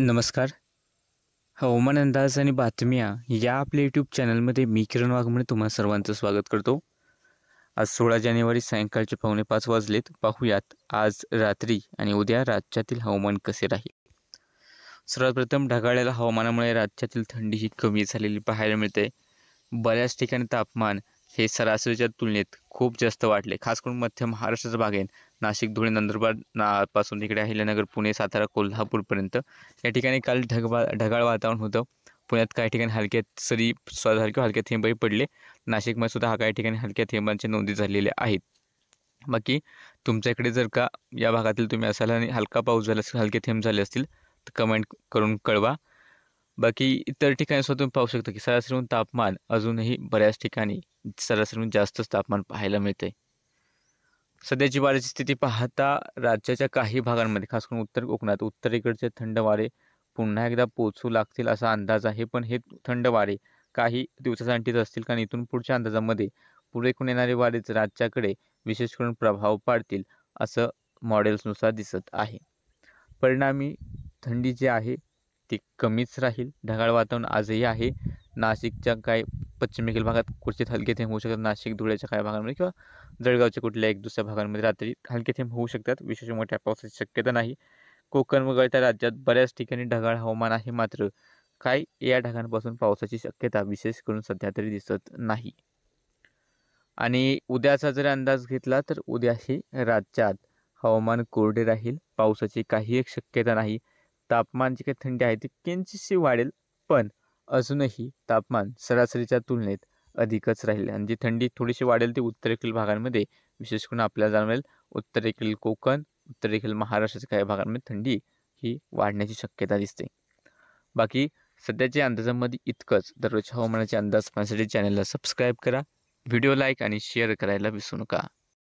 नमस्कार. हवामान अंदाज आणि बातम्या या आपल्या यूट्यूब चॅनलमध्ये मी किरण वाघमोडे तुम्हा सर्वांचं स्वागत करतो. आज 16 जानेवारी सायंकाळचे 4:45 वाजलेत. पाहूयात आज रात्री आणि उद्या राज्यातील हवामान कसे राहील. सर्वात प्रथम ढगाळलेल्या हवामानामुळे राज्यातील थंडी ही कमी झालेली पाहायला मिळते. बऱ्याच ठिकाणी तापमान हे सरासरीच्या तुलनेत खूप जास्त वाढले. खास करून मध्य महाराष्ट्राचा भाग आहे. नाशिक, धुळे, नंदुरबार पासून इकडे अहिल्यानगर, पुणे, सातारा, कोल्हापूरपर्यंत या ठिकाणी काल ढगाळ वातावरण होतं. पुण्यात काही ठिकाणी हलक्या सरी किंवा हलक्या थेंबही पडले. नाशिकमध्ये सुद्धा काही ठिकाणी हलक्या थेंबांच्या नोंदी झालेल्या आहेत. बाकी तुमच्याकडे जर का या भागातील तुम्ही असाल आणि हलका पाऊस झाला असेल, हलके थेंब झाले असतील तर कमेंट करून कळवा. बाकी इतर ठिकाणी सुद्धा तुम्ही पाहू शकता की सरासरीहून तापमान अजूनही बऱ्याच ठिकाणी सरासरीहून जास्तच तापमान पाहायला मिळते. सध्याची वाऱ्याची स्थिती पाहता राज्याच्या काही भागांमध्ये खास करून उत्तर कोकणात उत्तरेकडचे थंड वारे पुन्हा एकदा पोहोचू लागतील असा अंदाज आहे. पण हे थंड वारे काही दिवसासाठीच असतील, कारण इथून पुढच्या अंदाजामध्ये पूर्वेकडून येणारे वारेच राज्याकडे विशेष करून प्रभाव पाडतील असं मॉडेल्सनुसार दिसत आहे. परिणामी थंडी जी आहे ती कमीच राहील. ढगाळ वातावरण आजही आहे. नाशिकच्या काही पश्चिमेकडील भागात क्वचित हलके थेंब होऊ शकतात. नाशिक, धुळ्याच्या काही भागांमध्ये किंवा जळगावच्या कुठल्या एक दुसऱ्या भागांमध्ये रात्री हलके थेंब होऊ शकतात. विशेष मोठ्या पावसाची शक्यता नाही. कोकण वगळता राज्यात बऱ्याच ठिकाणी ढगाळ हवामान आहे. मात्र काही या ढगांपासून पावसाची शक्यता विशेष करून सध्या तरी दिसत नाही. आणि उद्याचा जर अंदाज घेतला तर उद्याही राज्यात हवामान कोरडे राहील. पावसाची काही एक शक्यता नाही. तापमान जी काही थंडी आहे ती किंचितशी वाढेल, पण अजूनही तापमान सरासरीच्या तुलनेत अधिकच राहील. आणि जी थंडी थोडीशी वाढेल ती उत्तरेकडील भागांमध्ये विशेष करून आपल्याला जाणवेल. उत्तरेकडील कोकण, उत्तरेकडील महाराष्ट्राच्या काही भागांमध्ये थंडी ही वाढण्याची शक्यता दिसते. बाकी सध्याच्या अंदाजामध्ये इतकंच. दररोजच्या हवामानाचे अंदाज पाहण्यासाठी चॅनलला सबस्क्राईब करा, व्हिडिओ लाईक आणि शेअर करायला विसरू नका.